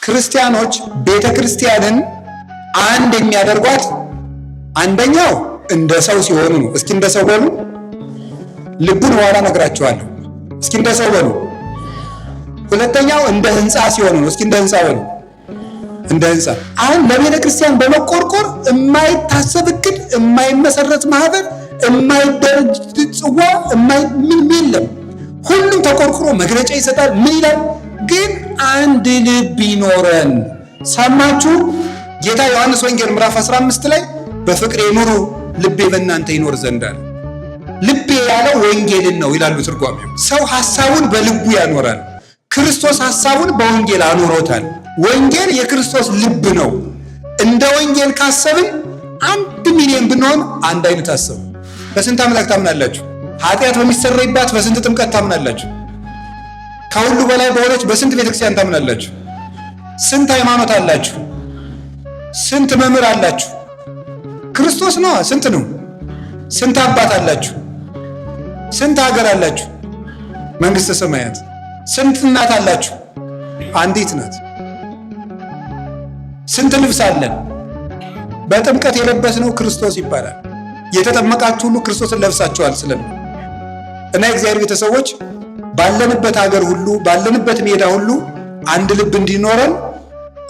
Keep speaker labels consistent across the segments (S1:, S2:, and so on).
S1: ክርስቲያኖች ቤተክርስቲያንን አንድ የሚያደርጓት አንደኛው እንደ ሰው ሲሆኑ ነው። እስኪ እንደ ሰው በሉ። ልቡን ኋላ ነግራቸዋለሁ። እስኪ እንደ ሰው በሉ። ሁለተኛው እንደ ህንፃ ሲሆኑ ነው። እስኪ እንደ ህንፃ በሉ። እንደ ህንፃ አሁን ለቤተ ክርስቲያን በመቆርቆር የማይታሰብ እቅድ፣ የማይመሰረት ማህበር፣ የማይደረጅ ጽዋ፣ ምን የለም። ሁሉም ተቆርቁሮ መግለጫ ይሰጣል። ምን ይላል? ግን አንድ ልብ ይኖረን። ሰማችሁ? ጌታ ዮሐንስ ወንጌል ምዕራፍ 15 ላይ በፍቅሬ ኑሩ ልቤ በእናንተ ይኖር ዘንድ አለ። ልቤ ያለው ወንጌልን ነው ይላሉ ትርጓሜው። ሰው ሐሳቡን በልቡ ያኖራል። ክርስቶስ ሐሳቡን በወንጌል አኖሮታል። ወንጌል የክርስቶስ ልብ ነው። እንደ ወንጌል ካሰብን 1,000,000 ብንሆን አንድ አይነት አሰብ። በስንት አምላክ ታምናላችሁ? ኃጢአት በሚሰረይባት በስንት ጥምቀት ታምናላችሁ? ከሁሉ በላይ በሆነች በስንት ቤተክርስቲያን ታምናላችሁ? ስንት ሃይማኖት አላችሁ? ስንት መምህር አላችሁ? ክርስቶስ ነው። ስንት ነው? ስንት አባት አላችሁ? ስንት ሀገር አላችሁ? መንግስተ ሰማያት። ስንት እናት አላችሁ? አንዲት ናት። ስንት ልብስ አለን? በጥምቀት የለበስነው ክርስቶስ ይባላል። የተጠመቃችሁ ሁሉ ክርስቶስን ለብሳችኋል ስለምን እና የእግዚአብሔር ቤተሰቦች ባለንበት ሀገር ሁሉ ባለንበት ሜዳ ሁሉ አንድ ልብ እንዲኖረን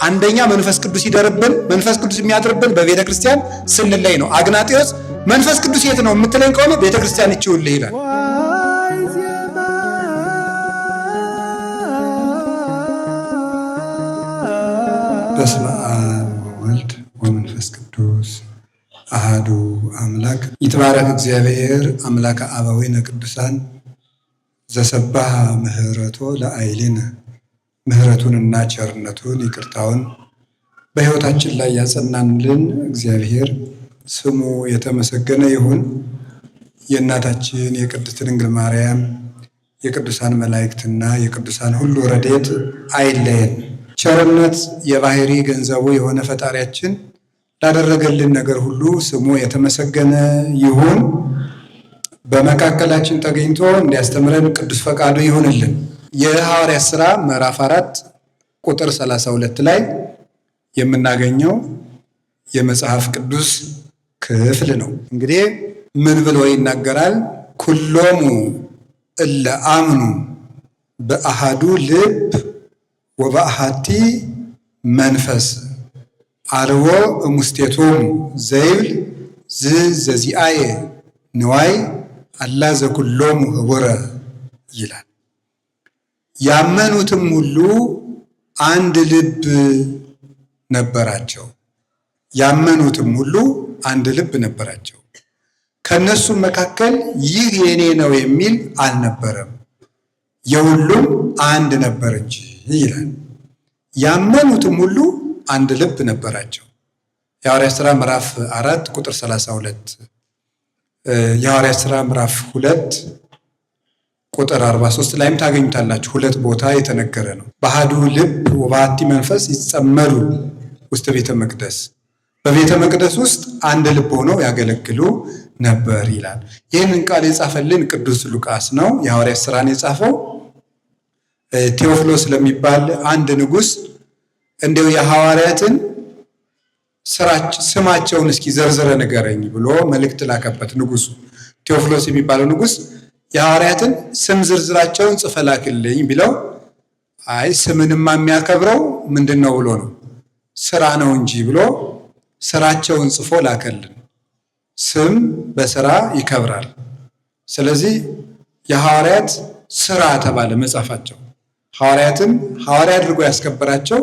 S1: አንደኛ መንፈስ ቅዱስ ይደርብን። መንፈስ ቅዱስ የሚያድርብን በቤተ ክርስቲያን ስንለይ ነው። አግናጤዎስ መንፈስ ቅዱስ የት ነው የምትለኝ ከሆነ ቤተ ክርስቲያን ይችውልህ ይላል። በስመ አብ ወወልድ ወመንፈስ ቅዱስ አሃዱ አምላክ ይትባረክ እግዚአብሔር አምላከ አበዊነ ቅዱሳን ዘሰባህ ምህረቶ ለአይሊነ ምህረቱንና ቸርነቱን ይቅርታውን በሕይወታችን ላይ ያጸናንልን እግዚአብሔር ስሙ የተመሰገነ ይሁን። የእናታችን የቅድስት ድንግል ማርያም የቅዱሳን መላእክትና የቅዱሳን ሁሉ ረድኤት አይለየን። ቸርነት የባህሪ ገንዘቡ የሆነ ፈጣሪያችን ላደረገልን ነገር ሁሉ ስሙ የተመሰገነ ይሁን። በመካከላችን ተገኝቶ እንዲያስተምረን ቅዱስ ፈቃዱ ይሁንልን። የሐዋርያት ሥራ ምዕራፍ 4 ቁጥር 32 ላይ የምናገኘው የመጽሐፍ ቅዱስ ክፍል ነው። እንግዲህ ምን ብሎ ይናገራል? ኩሎሙ እለ አምኑ በአሃዱ ልብ ወበአሃቲ መንፈስ አልቦ እሙስቴቶሙ ዘይብል ዘዚአየ ንዋይ አላ ዘኩሎሙ ህቡረ ይላል። ያመኑትም ሁሉ አንድ ልብ ነበራቸው። ያመኑትም ሁሉ አንድ ልብ ነበራቸው። ከነሱም መካከል ይህ የኔ ነው የሚል አልነበረም፣ የሁሉም አንድ ነበር እንጂ ይላል። ያመኑትም ሁሉ አንድ ልብ ነበራቸው። የሐዋርያት ሥራ ምዕራፍ 4 ቁጥር 32፣ የሐዋርያት ሥራ ምዕራፍ 2 ቁጥር 43 ላይም ታገኙታላችሁ። ሁለት ቦታ የተነገረ ነው። በአሐዱ ልብ ወበአሐቲ መንፈስ ይጸመዱ ውስተ ቤተ መቅደስ፣ በቤተ መቅደስ ውስጥ አንድ ልብ ሆነው ያገለግሉ ነበር ይላል። ይህንን ቃል የጻፈልን ቅዱስ ሉቃስ ነው። የሐዋርያት ሥራን የጻፈው ቴዎፍሎስ ለሚባል አንድ ንጉሥ እንዲሁ የሐዋርያትን ስማቸውን እስኪ ዘርዝረ ንገረኝ ብሎ መልእክት ላከበት ንጉሱ። ቴዎፍሎስ የሚባለው ንጉሥ የሐዋርያትን ስም ዝርዝራቸውን ጽፈ ላክልኝ ቢለው፣ አይ ስምንማ የሚያከብረው ምንድን ነው ብሎ ነው ስራ ነው እንጂ ብሎ ስራቸውን ጽፎ ላከልን። ስም በስራ ይከብራል። ስለዚህ የሐዋርያት ስራ ተባለ መጽሐፋቸው። ሐዋርያትን ሐዋርያ አድርጎ ያስከበራቸው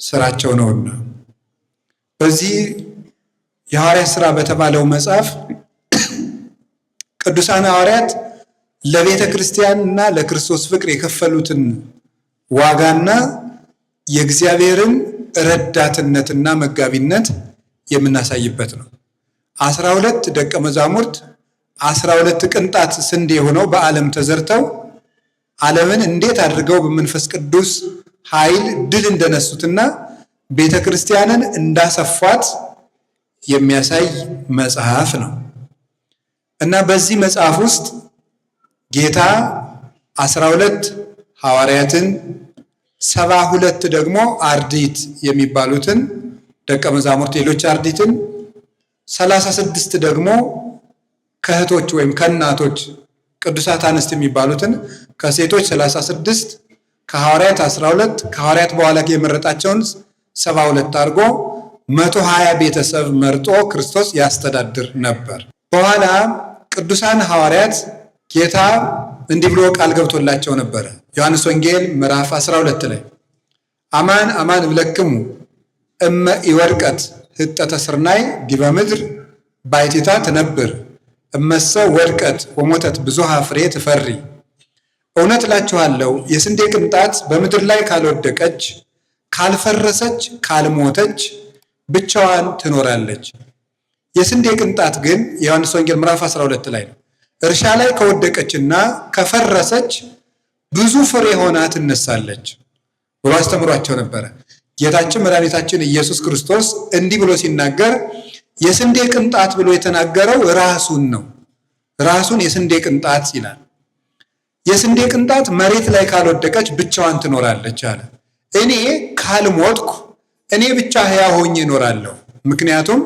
S1: ስራቸው ነውና በዚህ የሐዋርያት ሥራ በተባለው መጽሐፍ ቅዱሳን ሐዋርያት ለቤተ ክርስቲያንና ለክርስቶስ ፍቅር የከፈሉትን ዋጋና የእግዚአብሔርን ረዳትነትና መጋቢነት የምናሳይበት ነው። 12 ደቀ መዛሙርት 12 ቅንጣት ስንዴ ሆነው በዓለም ተዘርተው ዓለምን እንዴት አድርገው በመንፈስ ቅዱስ ኃይል ድል እንደነሱትና ቤተ ክርስቲያንን እንዳሰፏት የሚያሳይ መጽሐፍ ነው እና በዚህ መጽሐፍ ውስጥ ጌታ 12 ሐዋርያትን 72 ደግሞ አርዲት የሚባሉትን ደቀ መዛሙርት ሌሎች አርዲትን፣ 36 ደግሞ ከእህቶች ወይም ከእናቶች ቅዱሳት አንስት የሚባሉትን ከሴቶች 36 ከሐዋርያት 12 ከሐዋርያት በኋላ የመረጣቸውን 72 አድርጎ 120 ቤተሰብ መርጦ ክርስቶስ ያስተዳድር ነበር። በኋላ ቅዱሳን ሐዋርያት ጌታ እንዲህ ብሎ ቃል ገብቶላቸው ነበረ። ዮሐንስ ወንጌል ምዕራፍ 12 ላይ አማን አማን እብለክሙ እመ ኢወድቀት ህጠተ ስርናይ ዲበ ምድር ባሕቲታ ትነብር እመሰ ወድቀት ወሞተት ብዙሃ ፍሬ ትፈሪ። እውነት እላችኋለሁ የስንዴ ቅንጣት በምድር ላይ ካልወደቀች፣ ካልፈረሰች፣ ካልሞተች ብቻዋን ትኖራለች። የስንዴ ቅንጣት ግን የዮሐንስ ወንጌል ምዕራፍ 12 ላይ ነው። እርሻ ላይ ከወደቀችና ከፈረሰች ብዙ ፍሬ ሆና ትነሳለች ብሎ አስተምሯቸው ነበረ። ጌታችን መድኃኒታችን ኢየሱስ ክርስቶስ እንዲህ ብሎ ሲናገር የስንዴ ቅንጣት ብሎ የተናገረው ራሱን ነው። ራሱን የስንዴ ቅንጣት ይላል። የስንዴ ቅንጣት መሬት ላይ ካልወደቀች ብቻዋን ትኖራለች አለ። እኔ ካልሞትኩ እኔ ብቻ ሕያው ሆኜ እኖራለሁ። ምክንያቱም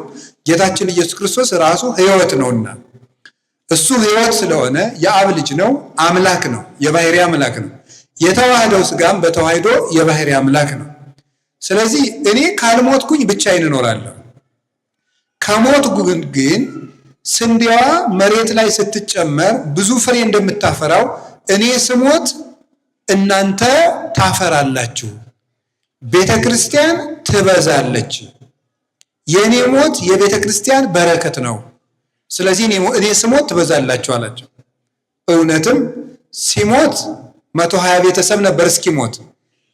S1: ጌታችን ኢየሱስ ክርስቶስ ራሱ ሕይወት ነውና፣ እሱ ሕይወት ስለሆነ የአብ ልጅ ነው፣ አምላክ ነው፣ የባሕርይ አምላክ ነው። የተዋህደው ሥጋም በተዋህዶ የባሕርይ አምላክ ነው። ስለዚህ እኔ ካልሞትኩኝ ብቻዬን እኖራለሁ። ከሞትኩ ግን ስንዴዋ መሬት ላይ ስትጨመር ብዙ ፍሬ እንደምታፈራው እኔ ስሞት እናንተ ታፈራላችሁ፣ ቤተ ክርስቲያን ትበዛለች። የእኔ ሞት የቤተ ክርስቲያን በረከት ነው። ስለዚህ እኔ ስሞት ትበዛላችሁ አላቸው። እውነትም ሲሞት 120 ቤተሰብ ነበር እስኪሞት።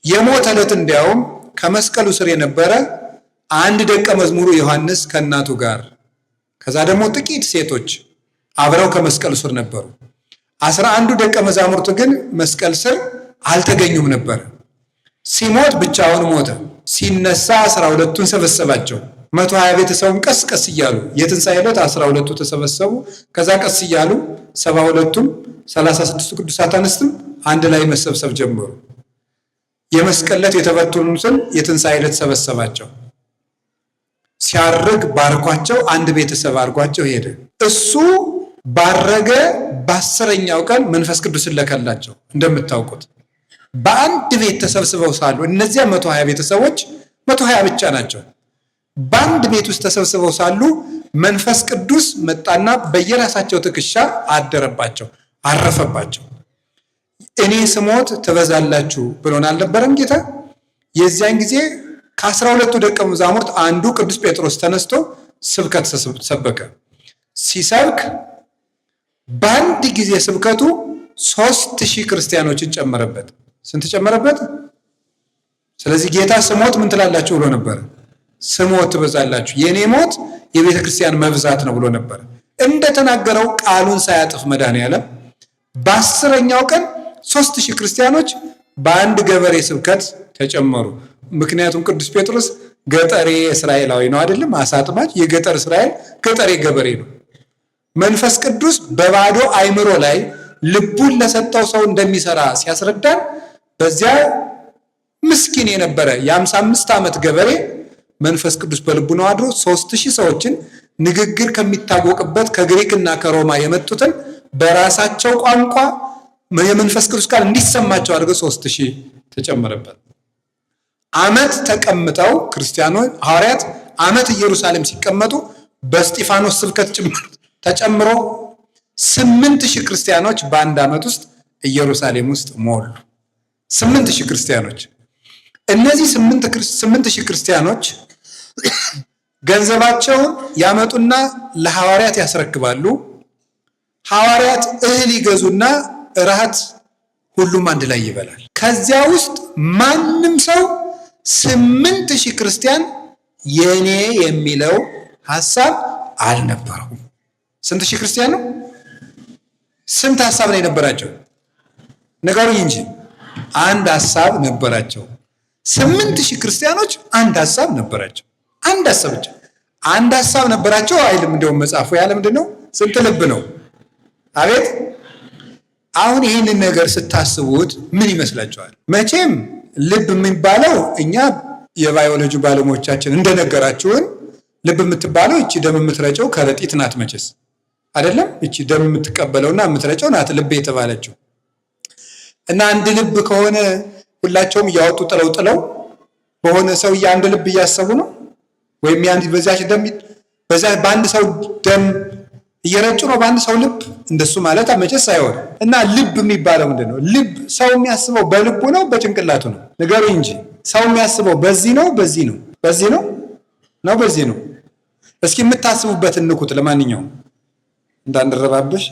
S1: የሞት ዕለት እንዲያውም ከመስቀሉ ስር የነበረ አንድ ደቀ መዝሙሩ ዮሐንስ ከእናቱ ጋር፣ ከዛ ደግሞ ጥቂት ሴቶች አብረው ከመስቀሉ ስር ነበሩ። 11ዱ ደቀ መዛሙርቱ ግን መስቀል ስር አልተገኙም ነበር። ሲሞት ብቻውን ሞተ። ሲነሳ 12ቱን ሰበሰባቸው። 120 ቤተሰቡን ቀስ ቀስ እያሉ የትንሣኤ ዕለት 12ቱ ተሰበሰቡ። ከዛ ቀስ እያሉ 72ቱም 36ቱ ቅዱሳት አንስትም አንድ ላይ መሰብሰብ ጀመሩ። የመስቀል ዕለት የተበተኑትን የትንሣኤ ዕለት ሰበሰባቸው። ሲያርግ ባርኳቸው፣ አንድ ቤተሰብ አድርጓቸው ሄደ። እሱ ባረገ በ10ኛው ቀን መንፈስ ቅዱስን ለከላቸው። እንደምታውቁት በአንድ ቤት ተሰብስበው ሳሉ እነዚያ 120 ቤተሰቦች 120 ብቻ ናቸው። በአንድ ቤት ውስጥ ተሰብስበው ሳሉ መንፈስ ቅዱስ መጣና በየራሳቸው ትከሻ አደረባቸው፣ አረፈባቸው። እኔ ስሞት ትበዛላችሁ ብሎን አልነበረም ጌታ? የዚያን ጊዜ ከ12ቱ ደቀ መዛሙርት አንዱ ቅዱስ ጴጥሮስ ተነስቶ ስብከት ሰበከ። ሲሰብክ በአንድ ጊዜ ስብከቱ 3000 ክርስቲያኖችን ጨመረበት። ስንት ጨመረበት? ስለዚህ ጌታ ስሞት ምን ትላላችሁ ብሎ ነበር? ስሞት ትበዛላችሁ፣ የኔ ሞት የቤተ ክርስቲያን መብዛት ነው ብሎ ነበር። እንደተናገረው ቃሉን ሳያጥፍ መድኃኔዓለም በ10ኛው ቀን 3000 ክርስቲያኖች በአንድ ገበሬ ስብከት ተጨመሩ። ምክንያቱም ቅዱስ ጴጥሮስ ገጠሬ እስራኤላዊ ነው አይደለም? አሳ አጥማጅ፣ የገጠር እስራኤል ገጠሬ ገበሬ ነው። መንፈስ ቅዱስ በባዶ አይምሮ ላይ ልቡን ለሰጠው ሰው እንደሚሰራ ሲያስረዳን በዚያ ምስኪን የነበረ የ55 ዓመት ገበሬ መንፈስ ቅዱስ በልቡ ነው አድሮ 3000 ሰዎችን ንግግር ከሚታወቅበት ከግሪክና ከሮማ የመጡትን በራሳቸው ቋንቋ የመንፈስ ቅዱስ ቃል እንዲሰማቸው አድርገው 3000 ተጨመረበት። ዓመት ተቀምጠው ክርስቲያኖች ሐዋርያት ዓመት ኢየሩሳሌም ሲቀመጡ በእስጢፋኖስ ስብከት ተጨምሮ 8000 ክርስቲያኖች በአንድ ዓመት ውስጥ ኢየሩሳሌም ውስጥ ሞሉ። 8000 ክርስቲያኖች። እነዚህ 8000 ክርስቲያኖች ገንዘባቸውን ያመጡና ለሐዋርያት ያስረክባሉ። ሐዋርያት እህል ይገዙና እራት ሁሉም አንድ ላይ ይበላል። ከዚያ ውስጥ ማንም ሰው 8000 ክርስቲያን የኔ የሚለው ሐሳብ አልነበረውም። ስንት ሺህ ክርስቲያን ነው? ስንት ሐሳብ ነው የነበራቸው? ንገሩኝ እንጂ። አንድ ሐሳብ ነበራቸው። 8000 ክርስቲያኖች አንድ ሐሳብ ነበራቸው። አንድ ሐሳብ ብቻ አንድ ሐሳብ ነበራቸው አይልም። እንደውም መጽሐፉ ያለ ምንድን ነው? ስንት ልብ ነው? አቤት! አሁን ይህንን ነገር ስታስቡት ምን ይመስላችኋል? መቼም ልብ የሚባለው እኛ የባዮሎጂ ባለሙያዎቻችን እንደነገራችሁን ልብ የምትባለው እቺ ደም የምትረጨው ከረጢት ናት መቼስ አይደለም። እቺ ደም የምትቀበለውና የምትረጨው ናት ልብ የተባለችው። እና አንድ ልብ ከሆነ ሁላቸውም እያወጡ ጥለው በሆነ ሰው አንድ ልብ እያሰቡ ነው ወይም ያን በዛች ደም በዛ በአንድ ሰው ደም እየረጩ ነው በአንድ ሰው ልብ። እንደሱ ማለት መቼስ አይሆንም። እና ልብ የሚባለው ምንድነው? ልብ ሰው የሚያስበው በልቡ ነው በጭንቅላቱ ነው? ንገሩ እንጂ ሰው የሚያስበው በዚህ ነው በዚህ ነው በዚህ ነው በዚህ ነው? እስኪ የምታስቡበትን ንኩት። ለማንኛውም እንዳንረባብሽ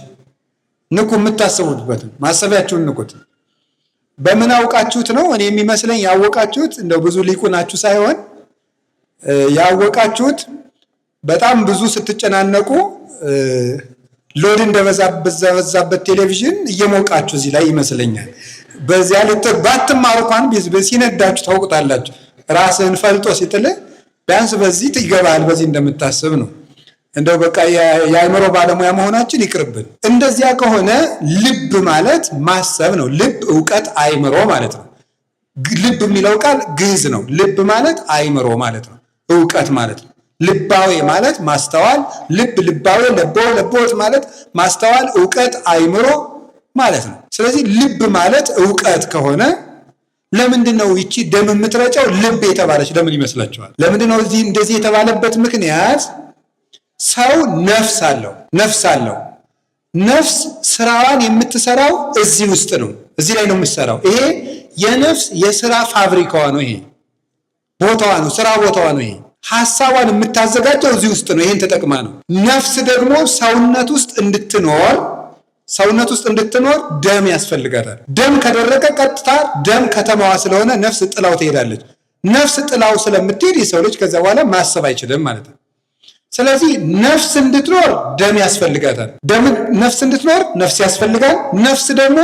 S1: ንኩ፣ የምታስቡበትን ማሰቢያችሁን ንኩት። በምን አውቃችሁት ነው? እኔ የሚመስለኝ ያወቃችሁት እንደው ብዙ ሊቁ ናችሁ ሳይሆን ያወቃችሁት በጣም ብዙ ስትጨናነቁ ሎድ እንደበዛበት ቴሌቪዥን እየሞቃችሁ እዚህ ላይ ይመስለኛል። በዚያ ባትማሩ እንኳን ሲነዳችሁ ታውቁታላችሁ። ራስህን ፈልጦ ሲጥል ቢያንስ በዚህ ይገባል በዚህ እንደምታስብ ነው። እንደው በቃ የአእምሮ ባለሙያ መሆናችን ይቅርብን። እንደዚያ ከሆነ ልብ ማለት ማሰብ ነው። ልብ ዕውቀት አእምሮ ማለት ነው። ልብ የሚለው ቃል ግዕዝ ነው። ልብ ማለት አእምሮ ማለት ነው። ዕውቀት ማለት ነው። ልባዌ ማለት ማስተዋል፣ ልብ ልባዌ፣ ለቦት ማለት ማስተዋል፣ ዕውቀት አእምሮ ማለት ነው። ስለዚህ ልብ ማለት ዕውቀት ከሆነ ለምንድን ነው ይቺ ደም የምትረጨው ልብ የተባለች ለምን ይመስላችኋል? ለምንድን ነው እንደዚህ የተባለበት ምክንያት ሰው ነፍስ አለው። ነፍስ ስራዋን የምትሰራው እዚህ ውስጥ ነው። እዚህ ላይ ነው የምትሰራው። ይሄ የነፍስ የስራ ፋብሪካዋ ነው። ይሄ ቦታዋ ነው፣ ስራ ቦታዋ ነው። ይሄ ሐሳቧን የምታዘጋጀው እዚህ ውስጥ ነው። ይሄን ተጠቅማ ነው። ነፍስ ደግሞ ሰውነት ውስጥ እንድትኖር ደም ያስፈልጋታል። ደም ከደረቀ ቀጥታ ደም ከተማዋ ስለሆነ ነፍስ ጥላው ትሄዳለች። ነፍስ ጥላው ስለምትሄድ የሰው ልጅ ከዛ በኋላ ማሰብ አይችልም ማለት ነው። ስለዚህ ነፍስ እንድትኖር ደም ያስፈልጋታል። ነፍስ እንድትኖር ነፍስ ያስፈልጋል። ነፍስ ደግሞ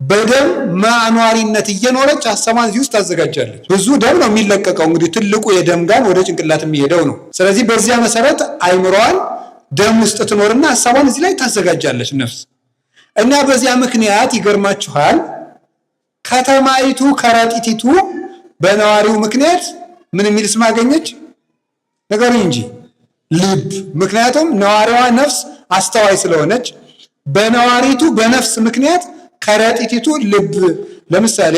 S1: በደም ማኗሪነት እየኖረች ሐሳቧን እዚህ ውስጥ ታዘጋጃለች። ብዙ ደም ነው የሚለቀቀው። እንግዲህ ትልቁ የደም ጋን ወደ ጭንቅላት የሚሄደው ነው። ስለዚህ በዚያ መሰረት አይምሮዋን ደም ውስጥ ትኖርና ሐሳቧን እዚህ ላይ ታዘጋጃለች ነፍስ። እና በዚያ ምክንያት ይገርማችኋል ከተማይቱ ከረጢቲቱ በነዋሪው ምክንያት ምን የሚል ስም አገኘች? ነገሩኝ እንጂ ልብ። ምክንያቱም ነዋሪዋ ነፍስ አስተዋይ ስለሆነች በነዋሪቱ በነፍስ ምክንያት ከረጢቲቱ ልብ። ለምሳሌ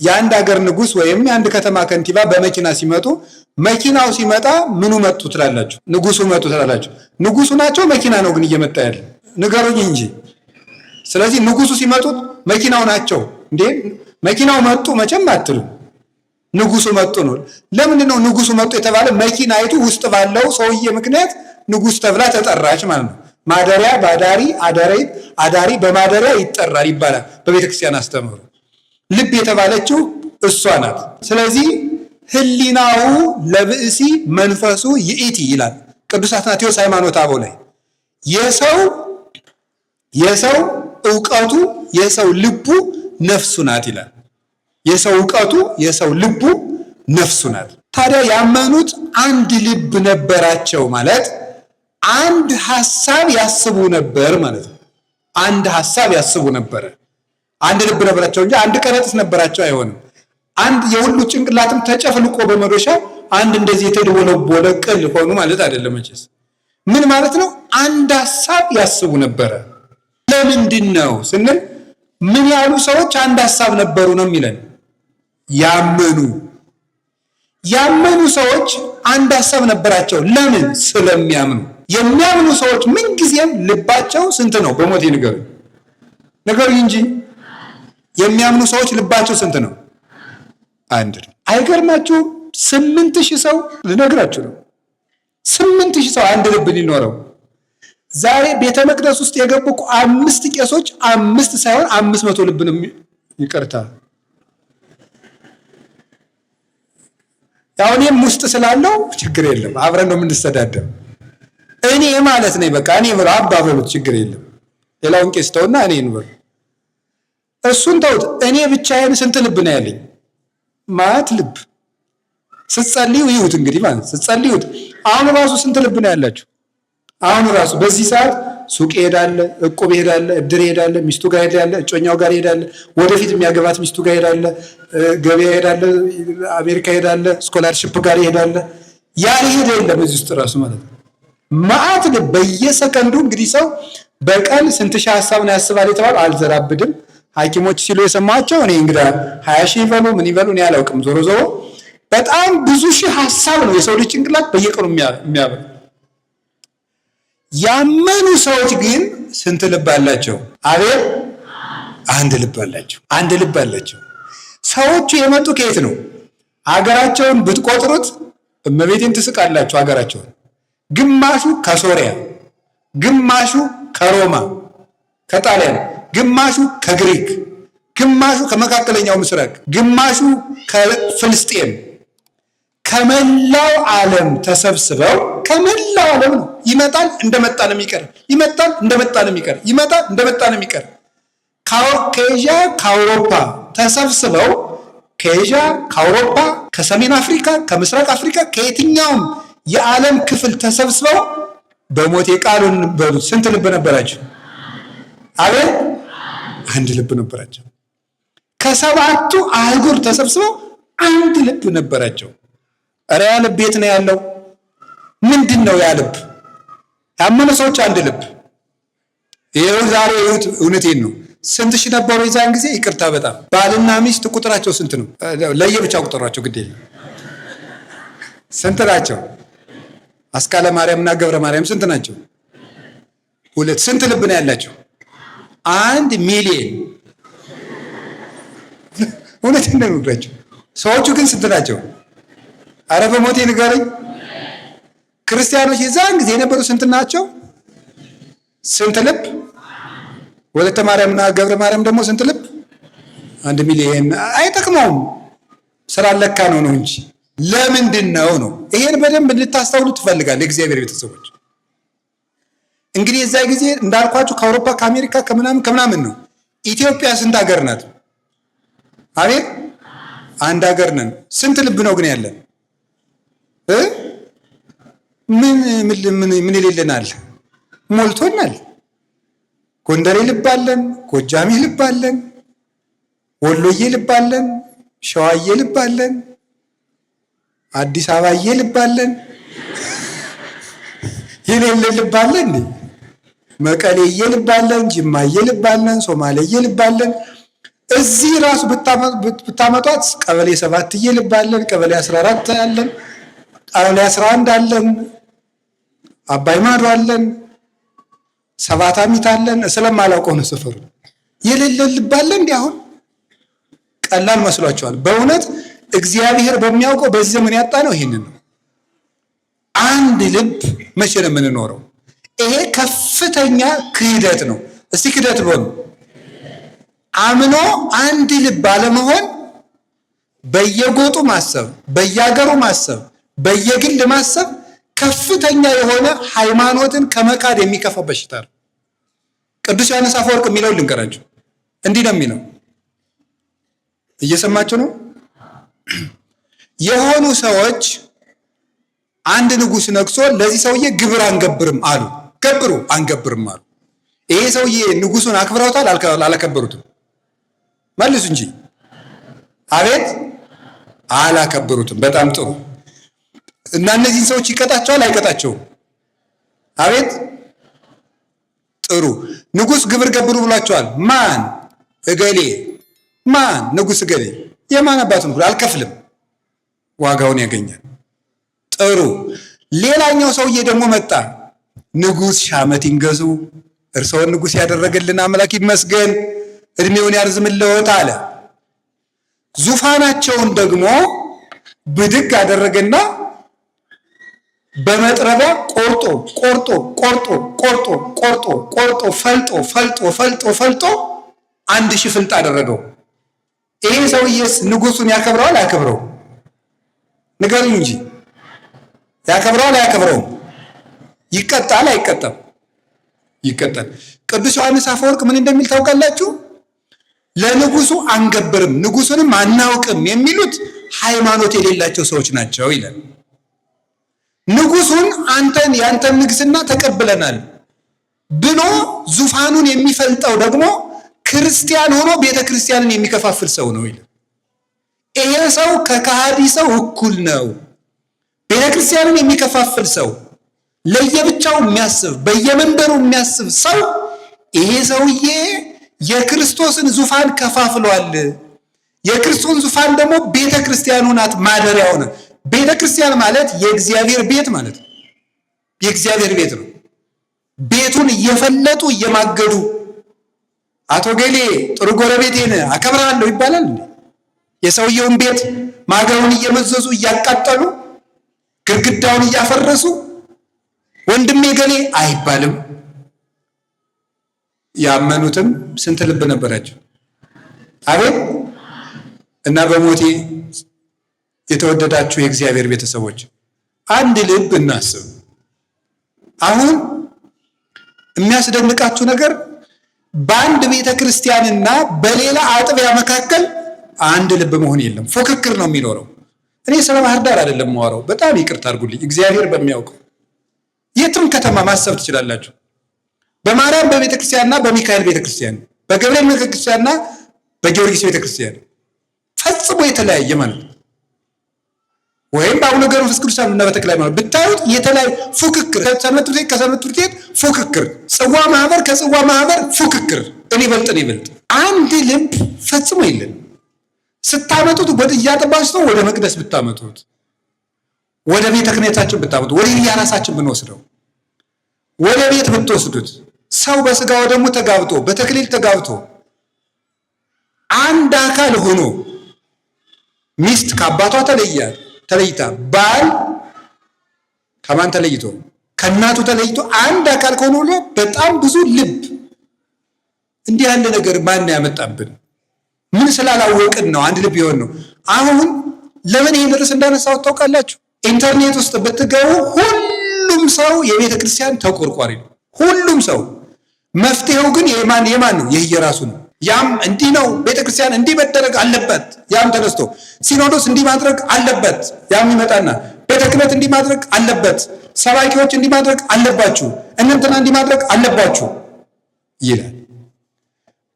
S1: የአንድ ሀገር ንጉሥ ወይም የአንድ ከተማ ከንቲባ በመኪና ሲመጡ መኪናው ሲመጣ ምኑ መጡ ትላላችሁ? ንጉሱ መጡ ትላላችሁ? ንጉሱ ናቸው መኪና ነው ግን እየመጣ ያለ? ንገሩኝ እንጂ። ስለዚህ ንጉሱ ሲመጡት መኪናው ናቸው እንዴ? መኪናው መጡ መቼም አትሉ። ንጉሱ መጡ ነው። ለምንድን ነው ንጉሱ መጡ የተባለ? መኪናይቱ ውስጥ ባለው ሰውዬ ምክንያት ንጉስ ተብላ ተጠራች ማለት ነው። ማደሪያ ባዳሪ፣ አዳሪ በማደሪያ ይጠራል ይባላል በቤተ ክርስቲያን አስተምህሮ። ልብ የተባለችው እሷ ናት። ስለዚህ ህሊናው ለብእሲ መንፈሱ ይእቲ ይላል ቅዱስ አትናቴዎስ ሃይማኖተ አበው ላይ። የሰው ዕውቀቱ የሰው ልቡ ነፍሱ ናት ይላል። የሰው ዕውቀቱ የሰው ልቡ ነፍሱ ናት። ታዲያ ያመኑት አንድ ልብ ነበራቸው ማለት አንድ ሐሳብ ያስቡ ነበር ማለት ነው። አንድ ሐሳብ ያስቡ ነበር። አንድ ልብ ነበራቸው እንጂ አንድ ከረጢት ነበራቸው አይሆንም። አንድ የሁሉ ጭንቅላትም ተጨፍልቆ በመዶሻ አንድ እንደዚህ የተደወለቦለ ቅል ሆኑ ማለት አይደለም። መቼስ ምን ማለት ነው? አንድ ሐሳብ ያስቡ ነበረ። ለምንድን ነው ስንል ምን ያሉ ሰዎች አንድ ሐሳብ ነበሩ ነው የሚለን? ያመኑ ሰዎች አንድ ሐሳብ ነበራቸው። ለምን? ስለሚያምኑ። የሚያምኑ ሰዎች ምንጊዜም ልባቸው ስንት ነው? በሞቴ ንገሩኝ እንጂ የሚያምኑ ሰዎች ልባቸው ስንት ነው? አንድ ነው። አይገርማችሁም? 8000 ሰው ልነግራችሁ ነው። 8000 ሰው አንድ ልብ ሊኖረው። ዛሬ ቤተ መቅደስ ውስጥ የገቡ 5 ቄሶች 5 ሳይሆን 500 ልብ ነው። ይቅርታ ያው እኔም ውስጥ ስላለው ችግር የለም፣ አብረን ነው የምንሰዳደብ። እኔ ማለት ነኝ በቃ እኔ ብሎ አባበሉት ችግር የለም። ሌላውን ቄስ ተውና እኔ እንበል እሱን ተውት። እኔ ብቻዬን ስንት ልብ ነው ያለኝ? ማት ልብ። ስትጸልዩ ይሁት እንግዲህ ማለት ስትጸልዩት አሁን ራሱ ስንት ልብ ነው ያላችሁ? አሁን ራሱ በዚህ ሰዓት ሱቅ ይሄዳል፣ እቁብ ይሄዳል፣ እድር ይሄዳል፣ ሚስቱ ጋር ይሄዳል፣ እጮኛው ጋር ይሄዳል፣ ወደፊት የሚያገባት ሚስቱ ጋር ይሄዳል፣ ገበያ ይሄዳል፣ አሜሪካ ይሄዳል፣ ስኮላርሺፕ ጋር ይሄዳል። ያልሄደ የለም እዚህ ውስጥ ራሱ ማለት ነው። ማአት በየሰከንዱ እንግዲህ ሰው በቀን ስንት ሺህ ሀሳብ ነው ያስባል የተባለው አልዘራብድም። ሐኪሞች ሲሉ የሰማቸው እኔ እንግዳ 20 ሺህ ይበሉ ምን ይበሉ እኔ አላውቅም። ዞሮ ዞሮ በጣም ብዙ ሺህ ሀሳብ ነው የሰው ልጅ ጭንቅላት በየቀኑ የሚያበል። ያመኑ ሰዎች ግን ስንት ልብ አላቸው? አቤት አንድ ልብ አላቸው። አንድ ልብ አላቸው። ሰዎቹ የመጡ ከየት ነው? ሀገራቸውን ብትቆጥሩት እመቤቴን ትስቃላችሁ። ሀገራቸውን ግማሹ ከሶሪያ፣ ግማሹ ከሮማ ከጣሊያን፣ ግማሹ ከግሪክ፣ ግማሹ ከመካከለኛው ምስራቅ፣ ግማሹ ከፍልስጤም፣ ከመላው ዓለም ተሰብስበው ከመላው ዓለም ነው። ይመጣል እንደመጣ ነው የሚቀር፣ ይመጣል እንደመጣ ነው የሚቀር፣ ይመጣል እንደመጣ ነው የሚቀር። ከኤዥያ ከአውሮፓ ተሰብስበው ከኤዥያ ከአውሮፓ ከሰሜን አፍሪካ ከምስራቅ አፍሪካ ከየትኛውም የዓለም ክፍል ተሰብስበው በሞቴ ቃሉን በሉት ስንት ልብ ነበራቸው? አቤት አንድ ልብ ነበራቸው። ከሰባቱ አህጉር ተሰብስበው አንድ ልብ ነበራቸው። ኧረ ያ ልብ የት ነው ያለው? ምንድን ነው ያ ልብ? ያመኑ ሰዎች አንድ ልብ። ይኸው ዛሬ ይሁት እውነቴን ነው። ስንት ሺህ ነበሩ የዛን ጊዜ? ይቅርታ በጣም ባልና ሚስት ቁጥራቸው ስንት ነው? ለየብቻ ቁጥሯቸው ግድ የለም። ስንት ናቸው? አስካለ ማርያም እና ገብረ ማርያም ስንት ናቸው? ሁለት። ስንት ልብ ነው ያላቸው? 1 ሚሊዮን። እውነቴን ነው የምነግራቸው። ሰዎቹ ግን ስንት ናቸው? አረ በሞቴ ንገረኝ። ክርስቲያኖች የዛን ጊዜ የነበሩ ስንት ናቸው? ስንት ልብ? ወለተ ማርያምና ገብረ ማርያም ደግሞ ስንት ልብ? 1 ሚሊዮን። አይጠቅመውም። ስራ ለካ ነው እንጂ ለምንድን ነው? ይሄን በደንብ እንድታስተውሉ ትፈልጋለህ እግዚአብሔር ቤተሰቦች። እንግዲህ የዛ ጊዜ እንዳልኳችሁ ከአውሮፓ ከአሜሪካ ከምናምን ነው። ኢትዮጵያ ስንት ሀገር ናት? አቤት አንድ ሀገር ነን። ስንት ልብ ነው ግን ያለን? ምን ይልልናል? ሞልቶናል። ጎንደሬ ልብ አለን፣ ጎጃሜ ልብ አለን፣ ወሎዬ ልብ አለን፣ ሸዋዬ ልብ አለን፣ አዲስ አበባዬ ልብ አለን። የሌለ ልብ አለ እንዴ? መቀሌዬ ልብ አለን፣ ጅማዬ ልብ አለን፣ ሶማሌዬ ልብ አለን። እዚህ ራሱ ብታመጧት ቀበሌ 7ዬ ልብ አለን፣ ቀበሌ 14 አለን፣ ቀበሌ 11 አለን፣ አባይ ማዶ አለን፣ ሰባት አሚት አለን። ስለማላውቀው ነው ሰፈሩ። የሌለ ልብ አለ እንዴ? አሁን ቀላል መስሏቸዋል። በእውነት እግዚአብሔር በሚያውቀው በዚህ ዘመን ያጣ ነው ይሄንን ነው። አንድ ልብ መቼ ነው የምንኖረው? ይሄ ከፍተኛ ክህደት ነው። እስቲ ክህደት በሉ። አምኖ አንድ ልብ አለመሆን፣ በየጎጡ ማሰብ፣ በየሀገሩ ማሰብ፣ በየግል ማሰብ ከፍተኛ የሆነ ሃይማኖትን ከመካድ የሚከፋ በሽታ ነው። ቅዱስ ዮሐንስ አፈወርቅ የሚለው ልንገራችሁ። እንዲህ ነው የሚለው፣ እየሰማችሁ ነው? የሆኑ ሰዎች አንድ ንጉሥ ነግሶ ለዚህ ሰውዬ ግብር አንገብርም አሉ። ገብሩ አንገብርም አሉ። ይሄ ሰውዬ ንጉሱን አክብረውታል? አላከበሩትም? መልሱ እንጂ። አቤት አላከበሩትም። በጣም ጥሩ። እና እነዚህን ሰዎች ይቀጣቸዋል አይቀጣቸውም? አቤት ጥሩ። ንጉሥ ግብር ገብሩ ብሏቸዋል። ማን? እገሌ። ማን? ንጉሥ እገሌ። የማን አባቱን ብሎ አልከፍልም፣ ዋጋውን ያገኛል። ጥሩ። ሌላኛው ሰውዬ ደግሞ መጣ። ንጉሥ ሺህ ዓመት ይንገሱ፣ እርስዎን ንጉሥ ያደረገልን አምላክ ይመስገን፣ እድሜውን ያርዝምልዎት አለ። ዙፋናቸውን ደግሞ ብድግ አደረገና በመጥረቢያ ቆርጦ ቆርጦ ቆርጦ ቆርጦ ቆርጦ ቆርጦ ፈልጦ ፈልጦ ፈልጦ ፈልጦ 1000 ፍልጥ አደረገው። ይሄ ሰውዬስ ንጉሱን ያከብረዋል አያከብረው? ንገሩኝ እንጂ። ያከብረዋል አያከብረውም? ይቀጣል አይቀጣም? ይቀጣል። ቅዱስ ዮሐንስ አፈወርቅ ምን እንደሚል ታውቃላችሁ? ለንጉሱ አንገብርም ንጉሱንም አናውቅም የሚሉት ሃይማኖት የሌላቸው ሰዎች ናቸው ይላል። ንጉሱን አንተን ያንተን ንግስና ተቀብለናል፣ ብሎ ዙፋኑን የሚፈልጠው ደግሞ ክርስቲያን ሆኖ ቤተ ክርስቲያንን የሚከፋፍል ሰው ነው ይላል። ይሄ ሰው ከከሃዲ ሰው እኩል ነው። ቤተ ክርስቲያንን የሚከፋፍል ሰው፣ ለየብቻው የሚያስብ በየመንደሩ የሚያስብ ሰው፣ ይሄ ሰውዬ የክርስቶስን ዙፋን ከፋፍሏል። የክርስቶስን ዙፋን ደግሞ ቤተ ክርስቲያኑ ናት ማደሪያው ነው። ቤተ ክርስቲያን ማለት የእግዚአብሔር ቤት ማለት ነው። የእግዚአብሔር ቤት ነው። ቤቱን እየፈለጡ እየማገዱ አቶ ገሌ ጥሩ ጎረቤቴን አከብራለሁ ይባላል እንዴ? የሰውየውን ቤት ማገሩን እየመዘዙ እያቃጠሉ ግድግዳውን እያፈረሱ ወንድሜ ገሌ አይባልም። ያመኑትም ስንት ልብ ነበራቸው? አቤት! እና በሞቴ የተወደዳችሁ የእግዚአብሔር ቤተሰቦች አንድ ልብ እናስብ። አሁን የሚያስደንቃችሁ ነገር በአንድ ቤተ ክርስቲያንና በሌላ አጥቢያ መካከል አንድ ልብ መሆን የለም። ፉክክር ነው የሚኖረው። እኔ ስለ ባህር ዳር አይደለም የማወራው። በጣም ይቅርታ አድርጉልኝ። እግዚአብሔር በሚያውቀው የትም ከተማ ማሰብ ትችላላችሁ። በማርያም በቤተ ክርስቲያንና በሚካኤል ቤተ ክርስቲያን፣ በገብርኤል ቤተ ክርስቲያንና በጊዮርጊስ ቤተ ክርስቲያን ፈጽሞ የተለያየ ማለት ነው። ወይም በአቡነ ገብረ መንፈስ ቅዱስ እና በተክለ ሃይማኖት ብታዩት የተለያየ ፉክክር፣ ሰንበት ትምህርት ቤት ከሰንበት ትምህርት ቤት ፉክክር፣ ጽዋ ማህበር ከጽዋ ማህበር ፉክክር፣ እኔ በልጥ አንድ ልብ ፈጽሞ የለን። ስታመጡት ወደ እያጠባችሁ ወደ መቅደስ ብታመጡት፣ ወደ ቤተ ክህነታችን ብታመጡት፣ ወደ የራሳችን ብንወስደው፣ ወደ ቤት ብትወስዱት፣ ሰው በስጋ ወደሙ ተጋብቶ በተክሊል ተጋብቶ አንድ አካል ሆኖ ሚስት ከአባቷ ተለይታ ባል ከማን ተለይቶ ከእናቱ ተለይቶ አንድ አካል ከሆነ ብሎ በጣም ብዙ ልብ። እንዲህ ያለ ነገር ማን ያመጣብን? ምን ስላላወቅን ነው አንድ ልብ የሆን ነው? አሁን ለምን ይሄን ርዕስ እንዳነሳው ታውቃላችሁ? ኢንተርኔት ውስጥ ብትገቡ ሁሉም ሰው የቤተ ክርስቲያን ተቆርቋሪ ነው። ሁሉም ሰው። መፍትሄው ግን የማን ነው? የየራሱ ነው። ያም እንዲህ ነው፣ ቤተክርስቲያን እንዲህ መደረግ አለበት፣ ያም ተነስቶ ሲኖዶስ እንዲህ ማድረግ አለበት፣ ያም ይመጣና ቤተ ክህነት እንዲህ ማድረግ አለበት፣ ሰባኪዎች እንዲህ ማድረግ አለባችሁ፣ እንትና እንዲህ ማድረግ አለባችሁ ይላል።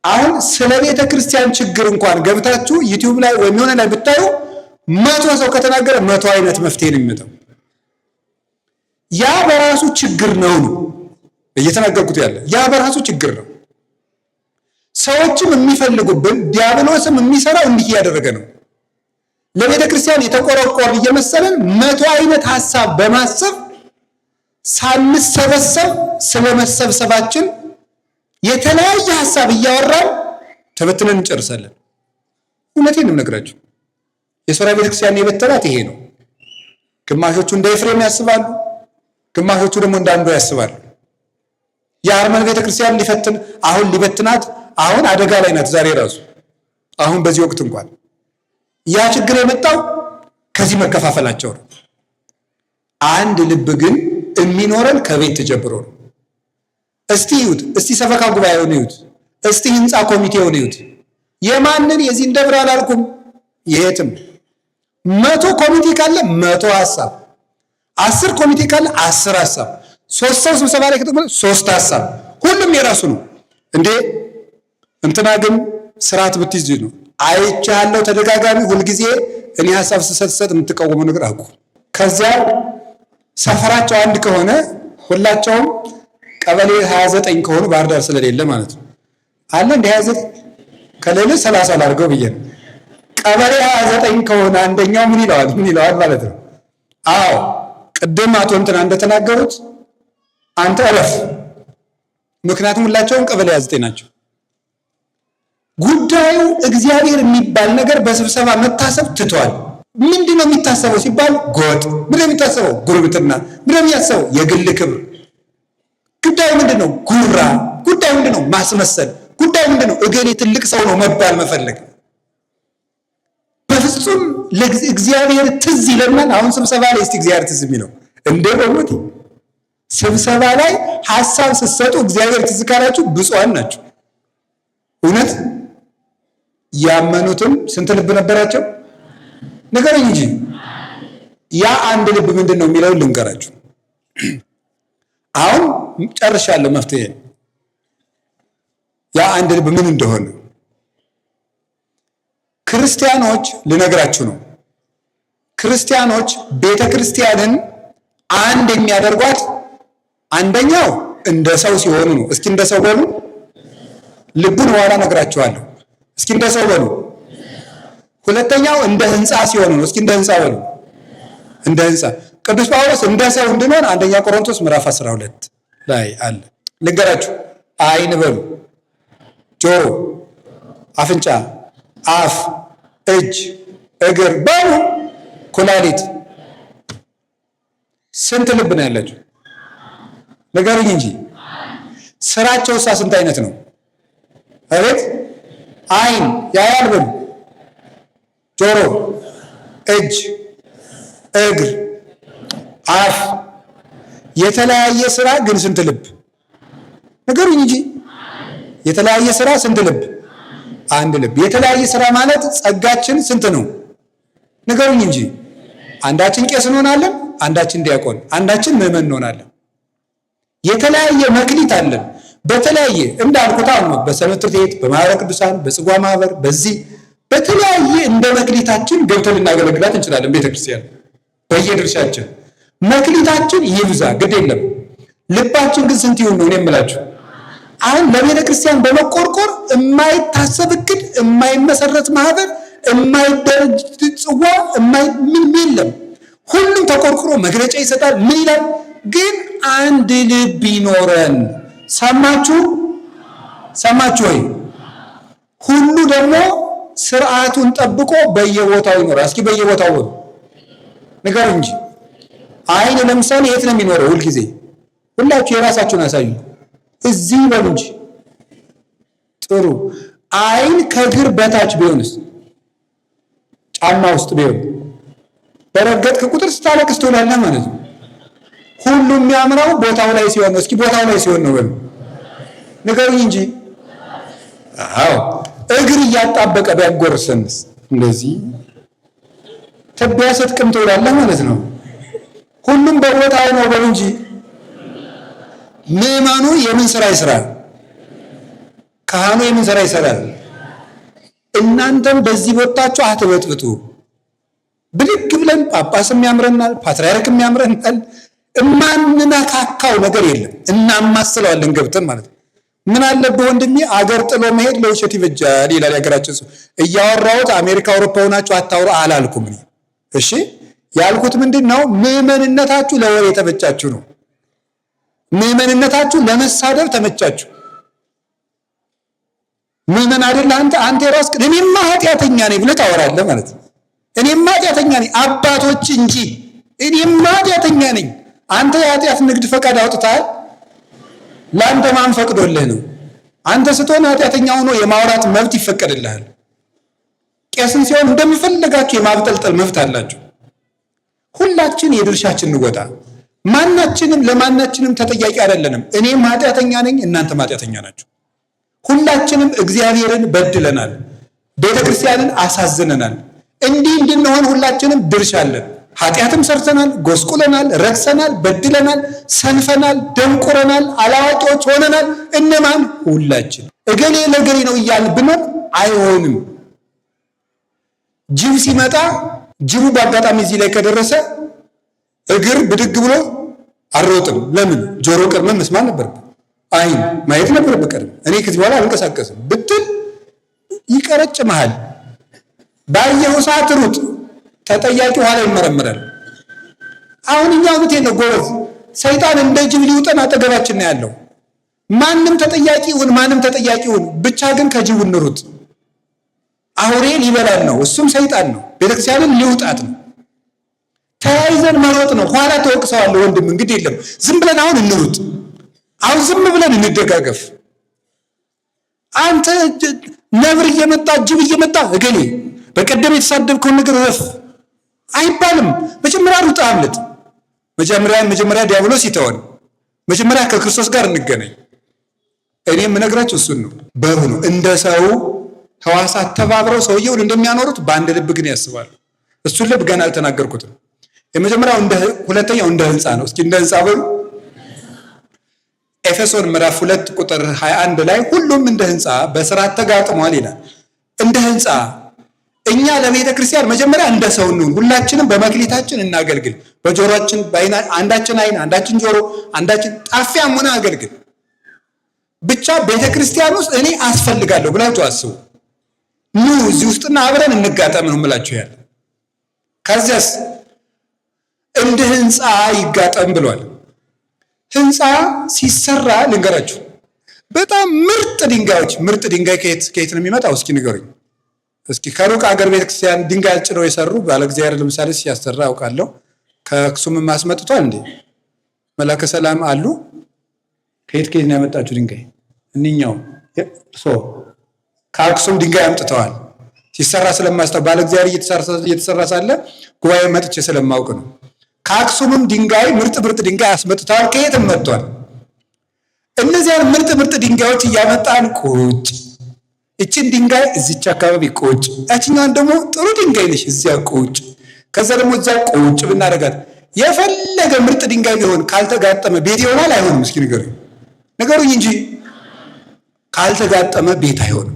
S1: አሁን ስለ ቤተ ክርስቲያን ችግር እንኳን ገብታችሁ ዩቲዩብ ላይ ወይም የሆነ ላይ ብታዩ 100 ሰው ከተናገረ 100 አይነት መፍትሄ ነው የሚመጣው። ያ በራሱ ችግር ነው እየተናገርኩት ያለ፣ ያ በራሱ ችግር ነው። ሰዎችም የሚፈልጉብን ዲያብሎስም የሚሰራው እንዲህ እያደረገ ነው። ለቤተ ክርስቲያን የተቆረቆር እየመሰለን 100 አይነት ሐሳብ በማሰብ ሳንሰበሰብ ስለመሰብሰባችን የተለያየ ሐሳብ እያወራን ተበትነን እንጨርሳለን። እውነቴን ነው የምነግራችሁ። የሶርያ ቤተ ክርስቲያን የበተናት ይሄ ነው። ግማሾቹ እንደ ኤፍሬም ያስባሉ፣ ግማሾቹ ደግሞ እንደ አንዱ ያስባሉ። የአርመን ቤተ ክርስቲያን ሊበትናት አሁን አደጋ ላይ ናት። ዛሬ ራሱ አሁን በዚህ ወቅት እንኳን ያ ችግር የመጣው ከዚህ መከፋፈላቸው ነው። አንድ ልብ ግን የሚኖረን ከቤት ጀምሮ ነው። እስቲ ይሁት፣ እስቲ ሰበካ ጉባኤውን ይሁት፣ እስቲ ህንፃ ኮሚቴውን ይሁት። የማንን የዚህን ደብር አላልኩም፣ የትም 100 ኮሚቴ ካለ 100 ሐሳብ፣ 10 ኮሚቴ ካለ 10 ሐሳብ፣ 3 ሰው ስብሰባ ላይ ከተቀመጠ 3 ሐሳብ፣ ሁሉም የራሱ ነው እንዴ። እንትና ግን ስርዓት ብትይዝ ነው። አይቻለሁ ተደጋጋሚ ሁልጊዜ እኔ ሐሳብ ስሰጥ የምትቃወመው ነገር አቁ። ከዚያ ሰፈራቸው አንድ ከሆነ ሁላቸውም ቀበሌ 29 ከሆኑ ባህር ዳር ስለሌለ ማለት ነው አለ እንደ 29 ከሌለ 30 ላድርገው ብዬ ነው። ቀበሌ 29 ከሆነ አንደኛው ምን ይለዋል ማለት ነው። አዎ ቅድም አቶ እንትና እንደተናገሩት አንተ እረፍ። ምክንያቱም ሁላቸውም ቀበሌ 29 ናቸው። ጉዳዩ እግዚአብሔር የሚባል ነገር በስብሰባ መታሰብ ትቷል። ምንድነው የሚታሰበው ሲባል ጎጥ፣ ምንድነው የሚታሰበው ጉርብትና፣ ምንድነው የሚያሰበው የግል ክብር። ጉዳዩ ምንድነው? ጉራ። ጉዳዩ ምንድነው? ማስመሰል። ጉዳዩ ምንድነው? እገሌ ትልቅ ሰው ነው መባል መፈለግ። በፍጹም ለእግዚአብሔር ትዝ ይለናል። አሁን ስብሰባ ላይ እስቲ እግዚአብሔር ትዝ የሚለው እንደ በሞት ስብሰባ ላይ ሐሳብ ስትሰጡ እግዚአብሔር ትዝ ካላችሁ ብፁዓን ናችሁ። እውነት ያመኑትም ስንት ልብ ነበራቸው? ንገረኝ እንጂ። ያ አንድ ልብ ምንድን ነው የሚለውን ልንገራችሁ። አሁን ጨርሻለሁ። መፍትሄ ያ አንድ ልብ ምን እንደሆነ ክርስቲያኖች ልነግራችሁ ነው። ክርስቲያኖች ቤተ ክርስቲያንን አንድ የሚያደርጓት አንደኛው እንደ ሰው ሲሆኑ ነው። እስኪ እንደ ሰው በሉ። ልቡን ኋላ ነግራችኋለሁ። እስኪ እንደ ሰው በሉ። ሁለተኛው እንደ ሕንፃ ሲሆኑ ነው። እስኪ እንደ ሕንፃ በሉ። እንደ ሕንፃ ቅዱስ ጳውሎስ እንደ ሰው እንድንሆን አንደኛ ቆሮንቶስ ምዕራፍ 12 ላይ አለ። ልንገራችሁ። ዓይን በሉ፣ ጆሮ፣ አፍንጫ፣ አፍ፣ እጅ፣ እግር በሉ፣ ኩላሊት። ስንት ልብ ነው ያላችሁ? ንገሩኝ እንጂ። ስራቸው ስንት አይነት ነው? አቤት። ዓይን ያያል በሉ፣ ጆሮ፣ እጅ፣ እግር፣ አፍ። የተለያየ ስራ ግን ስንት ልብ? ንገሩኝ እንጂ። የተለያየ ስራ ስንት ልብ? አንድ ልብ። የተለያየ ስራ ማለት ጸጋችን ስንት ነው? ንገሩኝ እንጂ። አንዳችን ቄስ እንሆናለን፣ አንዳችን ዲያቆን፣ አንዳችን ምዕመን እንሆናለን። የተለያየ መክሊት አለን። በተለያየ እንዳልኩት አሁን በሰንበት ትምህርት ቤት፣ በማህበረ ቅዱሳን፣ በጽዋ ማህበር፣ በዚህ በተለያየ እንደ መክሊታችን ገብተን ልናገለግላት እንችላለን። ቤተክርስቲያን በየድርሻችን መክሊታችን ይብዛ ግድ የለም። ልባችን ግን ስንት ይሁን ነው እኔ የምላችሁ። አሁን ለቤተ ክርስቲያን በመቆርቆር የማይታሰብ እቅድ፣ የማይመሰረት ማህበር፣ የማይደረጅ ጽዋ፣ ምን የለም። ሁሉም ተቆርቁሮ መግለጫ ይሰጣል። ምን ይላል? ግን አንድ ልብ ይኖረን። ሰማችሁ? ሰማችሁ ወይ? ሁሉ ደግሞ ስርዓቱን ጠብቆ በየቦታው ይኖራል። እስኪ በየቦታው ነው ንገሩ እንጂ። ዓይን ለምሳሌ የት ነው የሚኖረው? ሁልጊዜ ሁላችሁ የራሳችሁን አሳዩ። እዚህ በሉ እንጂ። ጥሩ። ዓይን ከእግር በታች ቢሆንስ? ጫማ ውስጥ ቢሆን በረገጥክ ቁጥር ስታለቅስ ትውላለህ ማለት ነው። ሁሉ የሚያምረው ቦታው ላይ ሲሆን ነው። እስኪ ቦታው ላይ ሲሆን ነው በሉ ንገሩኝ እንጂ። አዎ እግር እያጣበቀ ቢያጎርሰንስ? እንደዚህ ትቢያ ስትቅም ትውላለህ ማለት ነው። ሁሉም በቦታው ነው በሉ እንጂ። ምዕመኑ የምን ስራ ይስራል? ካህኑ የምን ስራ ይሰራል? እናንተም በዚህ ቦታችሁ አትበጥብጡ። ብድግ ብለን ጳጳስም ያምረናል፣ ፓትርያርክም ያምረናል። እማንነካካው ነገር የለም። እናማስለዋለን ገብተን ማለት ነው። ምን አለብህ ወንድሜ፣ አገር ጥሎ መሄድ ለውሸት ይበጃል ይላል ያገራችን ሰው። እያወራሁት አሜሪካ አውሮፓ ሆናችሁ አታውሩ አላልኩም እኔ። እሺ ያልኩት ምንድን ነው? ምዕመንነታችሁ ለወሬ ተመቻችሁ ነው። ምዕመንነታችሁ ለመሳደብ ተመቻችሁ። ምዕመን አይደል አንተ የራስ እኔማ ኃጢአተኛ ነኝ ብለህ ታወራለህ ማለት ነው። እኔማ ኃጢአተኛ ነኝ አባቶች እንጂ እኔማ ኃጢአተኛ ነኝ። አንተ የኃጢአት ንግድ ፈቃድ አውጥተሃል። ለአንተ ማን ፈቅዶልህ ነው? አንተ ስትሆን ኃጢአተኛ ሆኖ የማውራት መብት ይፈቀድልሃል። ቄስን ሲሆን እንደሚፈልጋችሁ የማብጠልጠል መብት አላችሁ። ሁላችን የድርሻችን እንወጣ። ማናችንም ለማናችንም ተጠያቂ አይደለንም። እኔም ኃጢአተኛ ነኝ፣ እናንተም ኃጢአተኛ ናችሁ። ሁላችንም እግዚአብሔርን በድለናል፣ ቤተክርስቲያንን አሳዝነናል። እንዲህ እንድንሆን ሁላችንም ድርሻ አለን። ኃጢአትም ሰርተናል፣ ጎስቁለናል፣ ረክሰናል፣ በድለናል፣ ሰንፈናል፣ ደንቁረናል፣ አላዋቂዎች ሆነናል። እነማን? ሁላችን። እገሌ ለገሌ ነው እያልን ብንሆን አይሆንም። ጅብ ሲመጣ ጅቡ በአጋጣሚ እዚህ ላይ ከደረሰ እግር ብድግ ብሎ አልሮጥም። ለምን? ጆሮ ቀድመ መስማት ነበረብህ፣ አይን ማየት ነበረብህ ቀድመ። እኔ ከዚህ በኋላ አልንቀሳቀስም ብትል ይቀረጭምሃል። ባየኸው ሰዓት ሩጥ። ተጠያቂ ኋላ ይመረምራል። አሁን እኛ እውነቴን ነው ጎበዝ፣ ሰይጣን እንደ ጅብ ሊውጠን አጠገባችን ነው ያለው። ማንም ተጠያቂ ይሁን ማንም ተጠያቂ ይሁን፣ ብቻ ግን ከጅቡ እንሩጥ። አውሬ ሊበላን ነው፣ እሱም ሰይጣን ነው። ቤተክርስቲያንን ሊውጣት ነው። ተያይዘን መሮጥ ነው። ኋላ ተወቅሰዋለሁ ወንድም፣ እንግዲህ የለም ዝም ብለን አሁን እንሩጥ። አሁን ዝም ብለን እንደጋገፍ። አንተ ነብር እየመጣ ጅብ እየመጣ እገሌ በቀደም የተሳደብከውን ነገር ረፍ አይባልም። መጀመሪያ ሩጥ አምልጥ። መጀመሪያ ዲያብሎስ ይተወን። መጀመሪያ ከክርስቶስ ጋር እንገናኝ። እኔ የምነግራችሁ እሱን ነው። በሆነ እንደ ሰው ሕዋሳት ተባብረው ሰውየውን እንደሚያኖሩት በአንድ ልብ ግን ያስባሉ። እሱን ልብ ገና አልተናገርኩትም። የመጀመሪያው ሁለተኛው እንደ ህንፃ ነው። እስኪ እንደ ህንፃ በሉ። ኤፌሶን ምዕራፍ 2 ቁጥር 21 ላይ ሁሉም እንደ ሕንፃ በስርዓት ተጋጥሟል ይላል። እንደ ሕንፃ እኛ ለቤተ ክርስቲያን መጀመሪያ እንደ ሰው እንሁን። ሁላችንም በመክሊታችን እናገልግል። በጆሮአችን አንዳችን አይን፣ አንዳችን ጆሮ፣ አንዳችን ጣፊያም ሆነ አገልግል። ብቻ ቤተ ክርስቲያን ውስጥ እኔ አስፈልጋለሁ ብላችሁ አስቡ። ኑ እዚህ ውስጥና አብረን እንጋጠም ነው የምላችሁ ያለ። ከዚያስ እንደ ሕንፃ ይጋጠም ብሏል። ሕንፃ ሲሰራ ልንገራችሁ፣ በጣም ምርጥ ድንጋይ ከየት ነው የሚመጣው? እስኪ ንገሩኝ። እስኪ ከሩቅ አገር ቤተክርስቲያን ድንጋይ ጭነው የሰሩ ባለ እግዚአብሔር ለምሳሌ ሲያሰራ አውቃለሁ። ከአክሱም አስመጥቷል እንዴ? መላከ ሰላም አሉ። ከየት ነው ያመጣችሁ ድንጋይ? እኒኛው ከአክሱም ድንጋይ አምጥተዋል። ሲሰራ ስለማስተው ባለ እግዚአብሔር እየተሰራ ሳለ ጉባኤ መጥቼ ስለማውቅ ነው። ከአክሱምም ድንጋይ ምርጥ ድንጋይ አስመጥተዋል። ከየትም መጥቷል። እነዚያን ምርጥ ድንጋዮች እያመጣን ቁጭ፣ እችን ድንጋይ እዚች አካባቢ ቁጭ፣ ያችኛዋን ደግሞ ጥሩ ድንጋይ ነሽ እዚያ ቁጭ፣ ከዛ ደግሞ እዚያ ቁጭ ብናደርጋት የፈለገ ምርጥ ድንጋይ ቢሆን ካልተጋጠመ ቤት ይሆናል አይሆንም? እስኪ ንገሩኝ እንጂ ካልተጋጠመ ቤት አይሆንም።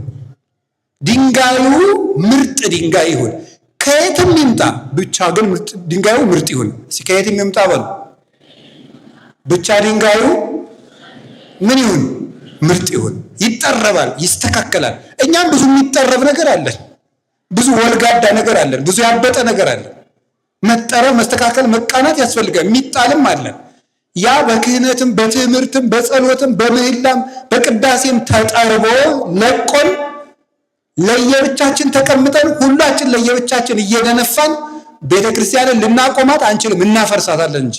S1: ድንጋዩ ምርጥ ድንጋይ ይሁን፣ ከየትም ይምጣ፣ ብቻ ግን ድንጋዩ ምርጥ ይሁን። እስኪ ከየትም ይምጣ በሉ፣ ብቻ ድንጋዩ ምን ይሁን? ምርጥ ይሁን። ይጠረባል፣ ይስተካከላል። እኛም ብዙ የሚጠረብ ነገር አለን፣ ብዙ ወልጋዳ ነገር አለን፣ ብዙ ያበጠ ነገር አለን። መጠረብ፣ መስተካከል፣ መቃናት ያስፈልጋል። የሚጣልም አለን። ያ በክህነትም በትምህርትም በጸሎትም በምህላም በቅዳሴም ተጠርቦ ለቆን ለየብቻችን ተቀምጠን ሁላችን ለየብቻችን እየደነፋን ቤተክርስቲያንን ልናቆማት አንችልም፣ እናፈርሳታለን እንጂ።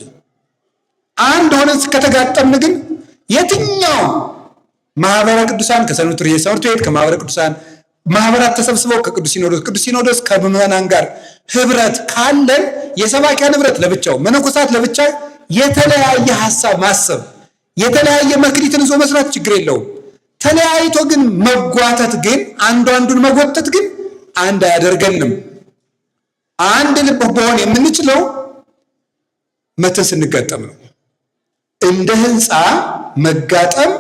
S1: አንድ ሆነን ከተጋጠምን ግን የትኛው ማህበረ ቅዱሳን ከሰንበት ትምህርት ቤት ከማህበረ ቅዱሳን ማህበራት ተሰብስበው ከቅዱስ ሲኖዶስ ከምዕመናን ጋር ህብረት ካለን የሰባኪያን ህብረት ለብቻው መነኮሳት ለብቻ የተለያየ ሐሳብ ማሰብ የተለያየ መክሊትን ይዞ መስራት ችግር የለውም። ተለያይቶ ግን መጓተት ግን አንዱን መጎተት ግን አንድ አያደርገንም። አንድ ልብ በሆን የምንችለው መተን ስንጋጠም ነው። እንደ ሕንፃ መጋጠም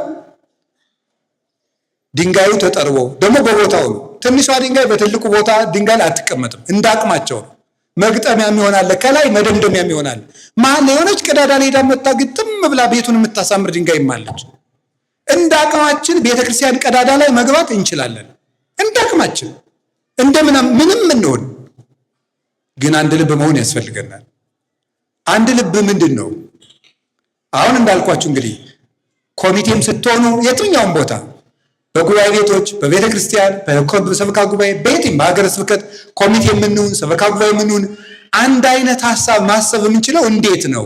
S1: ድንጋዩ ተጠርቦ ደግሞ በቦታው ነው። ትንሿ ድንጋይ በትልቁ ቦታ ድንጋይ ላይ አትቀመጥም። እንዳቅማቸው ነው። መግጠሚያም ይሆናል፣ ከላይ መደምደሚያም ይሆናል። መሀል ላይ የሆነች ቀዳዳ ላይ ሄዳ መታ ግጥም ብላ ቤቱን የምታሳምር ድንጋይም አለች። እንዳቅማችን ቤተክርስቲያን ቀዳዳ ላይ መግባት እንችላለን። እንዳቅማችን ምንም እንሆን ግን አንድ ልብ መሆን ያስፈልገናል። አንድ ልብ ምንድን ነው? አሁን እንዳልኳችሁ እንግዲህ ኮሚቴም ስትሆኑ የትኛውም ቦታ በጉባኤ ቤቶች፣ በቤተ ክርስቲያን፣ በሰበካ ጉባኤ፣ በየትም በሀገረ ስብከት ኮሚቴ የምንሆን ሰበካ ጉባኤ የምንሆን አንድ አይነት ሀሳብ ማሰብ የምንችለው እንዴት ነው?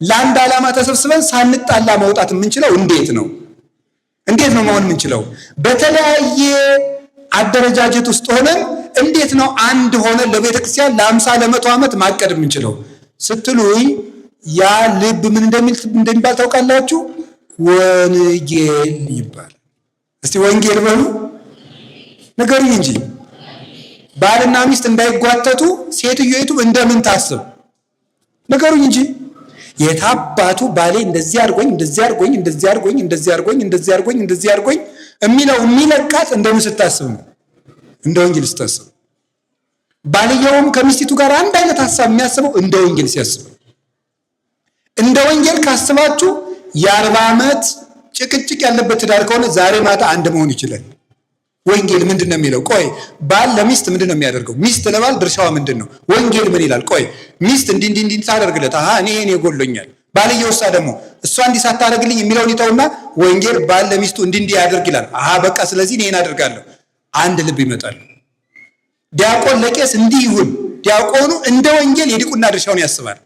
S1: ለአንድ ዓላማ ተሰብስበን ሳንጣላ መውጣት የምንችለው እንዴት ነው? እንዴት ነው መሆን የምንችለው? በተለያየ አደረጃጀት ውስጥ ሆነን እንዴት ነው አንድ ሆነን ለቤተ ክርስቲያን ለ50 ለ100 ዓመት ማቀድ የምንችለው ስትሉኝ ያ ልብ ምን እንደሚባል ታውቃላችሁ? ወንጌል ይባላል። እስቲ ወንጌል በሉ ንገሩኝ እንጂ። ባልና ሚስት እንዳይጓተቱ ሴትዮይቱ እንደምን ታስብ ንገሩኝ እንጂ። የታባቱ ባሌ እንደዚህ አድርጎኝ የሚለው የሚለቃት እንደምን ስታስብ ነው? እንደ ወንጌል ስታስብ። ባልየውም ከሚስቲቱ ጋር አንድ አይነት ሀሳብ የሚያስበው እንደ ወንጌል ሲያስብ። እንደ ወንጌል ካስባችሁ የ40 ዓመት ጭቅጭቅ ያለበት ትዳር ከሆነ ዛሬ ማታ አንድ መሆን ይችላል። ወንጌል ምንድን ነው የሚለው? ቆይ ባል ለሚስት ምንድን ነው የሚያደርገው? ሚስት ለባል ድርሻዋ ምንድን ነው? ወንጌል ምን ይላል? ቆይ ሚስት እንዲህ ታደርግለት፣ እኔ ይጎሎኛል። ባልየውሳ ደግሞ እሷ እንዲህ ሳታደርግልኝ የሚለውን ይተውና ወንጌል ባል ለሚስቱ እንዲህ ያደርግ ይላል። በቃ ስለዚህ እኔን አደርጋለሁ። አንድ ልብ ይመጣል። ዲያቆን ለቄስ እንዲህ ይሁን። ዲያቆኑ እንደ ወንጌል የዲቁና ድርሻውን ያስባል።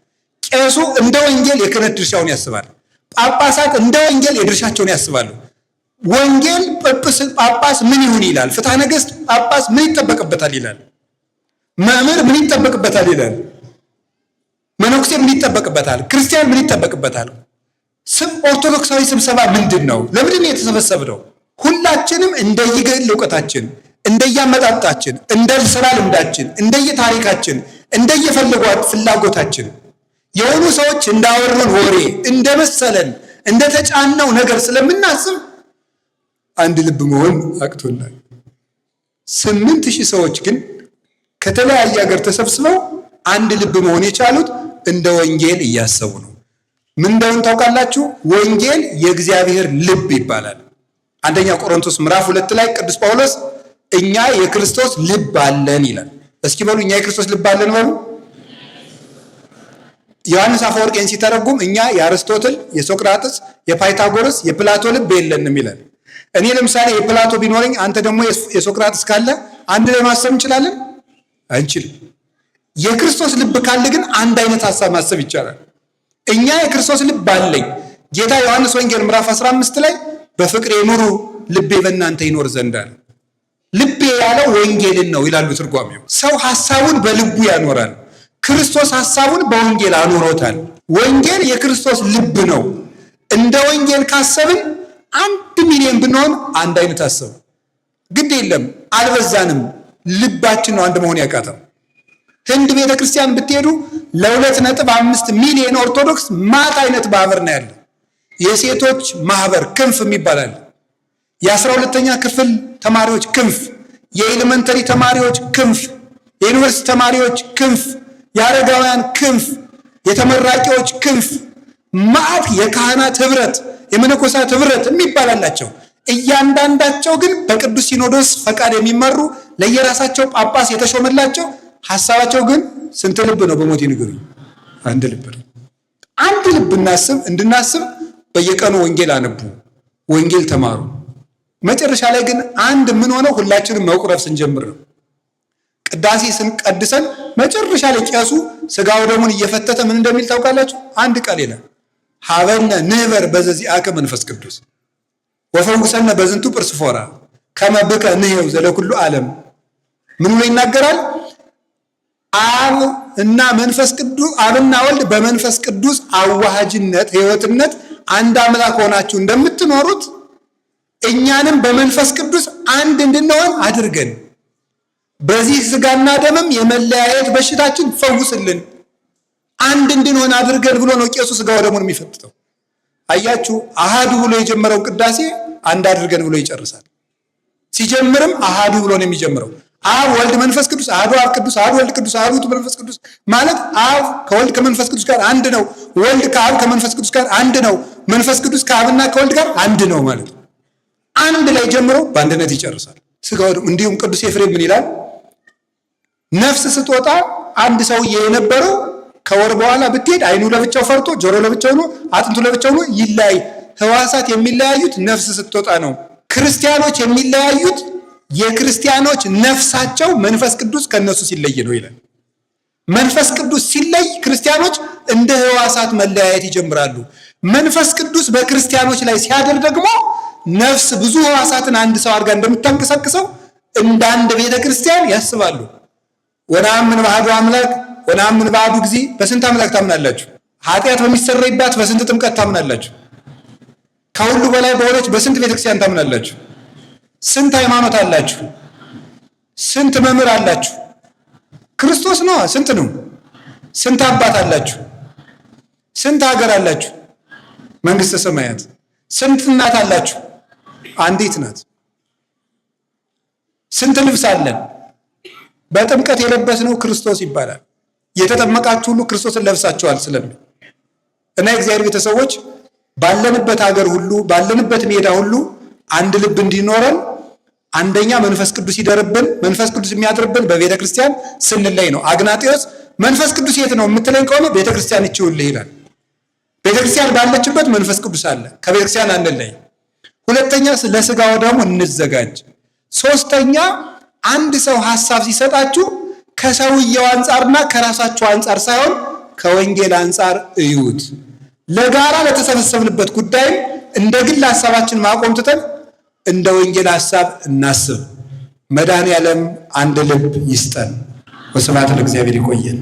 S1: ቄሱ እንደ ወንጌል የክህነት ድርሻውን ያስባል። ጳጳሳት እንደ ወንጌል የድርሻቸውን ያስባሉ። ወንጌል ጳጳስ ምን ይሁን ይላል። ፍትሐ ነገሥት ጳጳስ ምን ይጠበቅበታል ይላል። መምህር ምን ይጠበቅበታል ይላል። መነኩሴ ምን ይጠበቅበታል? ክርስቲያን ምን ይጠበቅበታል? ኦርቶዶክሳዊ ስብሰባ ምንድን ነው? ለምንድን ነው የተሰበሰብነው? ሁላችንም እንደየግል እውቀታችን፣ እንደየአመጣጣችን፣ እንደ ስራ ልምዳችን፣ እንደየታሪካችን፣ እንደየፈለጓት ፍላጎታችን የሆኑ ሰዎች እንዳወሩን ወሬ እንደመሰለን እንደተጫነው ነገር ስለምናስብ አንድ ልብ መሆን አቅቶናል። 8000 ሰዎች ግን ከተለያየ ሀገር ተሰብስበው አንድ ልብ መሆን የቻሉት እንደ ወንጌል እያሰቡ ነው። ምን እንደሆነ ታውቃላችሁ? ወንጌል የእግዚአብሔር ልብ ይባላል። አንደኛ ቆሮንቶስ ምዕራፍ 2 ላይ ቅዱስ ጳውሎስ እኛ የክርስቶስ ልብ አለን ይላል። እስኪ በሉ እኛ የክርስቶስ ልብ አለን በሉ። ዮሐንስ አፈወርቄን ሲተረጉም እኛ የአርስቶትል፣ የሶቅራጥስ፣ የፓይታጎረስ፣ የፕላቶ ልብ የለንም ይላል። እኔ ለምሳሌ የፕላቶ ቢኖረኝ አንተ ደግሞ የሶቅራጥስ ካለ አንድ ላይ ማሰብ እንችላለን? አንችልም። የክርስቶስ ልብ ካለ ግን አንድ አይነት ሐሳብ ማሰብ ይቻላል። እኛ የክርስቶስ ልብ አለኝ። ጌታ ዮሐንስ ወንጌል ምዕራፍ 15 ላይ በፍቅሬ ኑሩ ልቤ በእናንተ ይኖር ዘንድ አለ። ልቤ ያለው ወንጌልን ነው ይላሉ ትርጓሜው። ሰው ሐሳቡን በልቡ ያኖራል። ክርስቶስ ሐሳቡን በወንጌል አኖሮታል። ወንጌል የክርስቶስ ልብ ነው። እንደ ወንጌል ካሰብን 1 ሚሊዮን ብንሆን አንድ አይነት ሐሳብ ግድ የለም፣ አልበዛንም። ልባችን ነው አንድ መሆን ያቃተው። ህንድ ቤተክርስቲያን ብትሄዱ ለ2.5 ሚሊዮን ኦርቶዶክስ ማት አይነት ማህበር ነው ያለው። የሴቶች ማህበር ክንፍ የሚባል፣ የ12ኛ ክፍል ተማሪዎች ክንፍ፣ የኤሌመንተሪ ተማሪዎች ክንፍ፣ የዩኒቨርሲቲ ተማሪዎች ክንፍ፣ የአረጋውያን ክንፍ፣ የተመራቂዎች ክንፍ፣ ማት የካህናት ህብረት፣ የመነኮሳት ህብረት የሚባል አላቸው። እያንዳንዳቸው ግን በቅዱስ ሲኖዶስ ፈቃድ የሚመሩ ለየራሳቸው ጳጳስ የተሾመላቸው፣ ሐሳባቸው ግን ስንት ልብ ነው? በሞት ይንገሩኝ። አንድ ልብ ነው። አንድ ልብ እንድናስብ በየቀኑ ወንጌል አነቡ፣ ወንጌል ተማሩ። መጨረሻ ላይ ግን አንድ ምን ሆነው ሁላችንም መቁረብ ስንጀምር ነው። ቅዳሴ ስንቀድሰን መጨረሻ ላይ ቄሱ ስጋው ደሙን እየፈተተ ምን እንደሚል ታውቃላችሁ? አንድ ቃል ይላል፣ ሀበነ ንህበር በዘዚአከ መንፈስ ቅዱስ ወፈውሰነ በዝንቱ ጵርስፎራ ከመ ብከ ንሕየው ዘለኩሉ ዓለም። ምን ብሎ ይናገራል? አብ እና መንፈስ ቅዱስ፣ አብና ወልድ በመንፈስ ቅዱስ አዋሃጅነት ሕይወትነት አንድ አምላክ ሆናችሁ እንደምትኖሩት እኛንም በመንፈስ ቅዱስ አንድ እንድንሆን አድርገን በዚህ ስጋና ደምም የመለያየት በሽታችን ፈውስልን፣ አንድ እንድንሆን አድርገን ብሎ ነው ቄሱ ስጋው ደሙን የሚፈትተው። አያችሁ፣ አሃዱ ብሎ የጀመረው ቅዳሴ አንድ አድርገን ብሎ ይጨርሳል። ሲጀምርም አሃዱ ብሎ ነው የሚጀምረው። አብ ወልድ መንፈስ ቅዱስ፣ አሐዱ አብ ቅዱስ፣ አሐዱ ወልድ ቅዱስ፣ አሐዱ ውእቱ መንፈስ ቅዱስ ማለት አብ ከወልድ ከመንፈስ ቅዱስ ጋር አንድ ነው። ወልድ ከአብ ከመንፈስ ቅዱስ ጋር አንድ ነው። መንፈስ ቅዱስ ከአብና ከወልድ ጋር አንድ ነው ማለት ነው። አንድ ላይ ጀምሮ በአንድነት ይጨርሳል። ስጋው ደሙ። እንዲሁም ቅዱስ ኤፍሬም ምን ይላል? ነፍስ ስትወጣ አንድ ሰውዬ የነበረው ከወር በኋላ ብትሄድ አይኑ ለብቻው ፈርቶ፣ ጆሮ ለብቻው ነው፣ አጥንቱ ለብቻው ነው ይለያይ። ሕዋሳት የሚለያዩት ነፍስ ስትወጣ ነው። ክርስቲያኖች የሚለያዩት የክርስቲያኖች ነፍሳቸው መንፈስ ቅዱስ ከነሱ ሲለይ ነው ይላል። መንፈስ ቅዱስ ሲለይ ክርስቲያኖች እንደ ሕዋሳት መለያየት ይጀምራሉ። መንፈስ ቅዱስ በክርስቲያኖች ላይ ሲያደር ደግሞ ነፍስ ብዙ ሕዋሳትን አንድ ሰው አድርጋ እንደምታንቀሳቅሰው እንደ አንድ ቤተ ክርስቲያን ያስባሉ። ወነአምን በአሐዱ አምላክ ወነአምን በአሐዱ እግዚእ። በስንት አምላክ ታምናላችሁ? ኃጢአት በሚሰረይባት በስንት ጥምቀት ታምናላችሁ? ከሁሉ በላይ በሆነች በስንት ቤተክርስቲያን ታምናላችሁ? ስንት ሃይማኖት አላችሁ? ስንት መምህር አላችሁ? ክርስቶስ ነው። ስንት ነው? ስንት አባት አላችሁ? ስንት ሀገር አላችሁ? መንግስተ ሰማያት። ስንት እናት አላችሁ? አንዲት ናት። ስንት ልብስ አለን? በጥምቀት የለበስነው ክርስቶስ ይባላል። የተጠመቃችሁ ሁሉ ክርስቶስን ለብሳችኋል ስለሚል እና የእግዚአብሔር ቤተሰቦች ባለንበት ሀገር ሁሉ ባለንበት ሜዳ ሁሉ አንድ ልብ እንዲኖረን አንደኛ መንፈስ ቅዱስ ይደርብን። መንፈስ ቅዱስ የሚያድርብን በቤተ ክርስቲያን ስንለይ ነው። አግናጤዎስ መንፈስ ቅዱስ የት ነው የምትለኝ ከሆነ ቤተ ክርስቲያን ይችውልህ ይላል። ቤተ ክርስቲያን ባለችበት መንፈስ ቅዱስ አለ። ከቤተ ክርስቲያን አንለይ። ሁለተኛ ለስጋው ደግሞ እንዘጋጅ። ሶስተኛ አንድ ሰው ሐሳብ ሲሰጣችሁ ከሰውየው አንጻርና ከራሳችሁ አንጻር ሳይሆን ከወንጌል አንጻር እዩት። ለጋራ ለተሰበሰብንበት ጉዳይም እንደ ግል ሐሳባችን ማቆም ትተን እንደ ወንጌል ሐሳብ እናስብ። መድኃኔዓለም አንድ ልብ ይስጠን። ወስብሐት ለእግዚአብሔር። ይቆየን።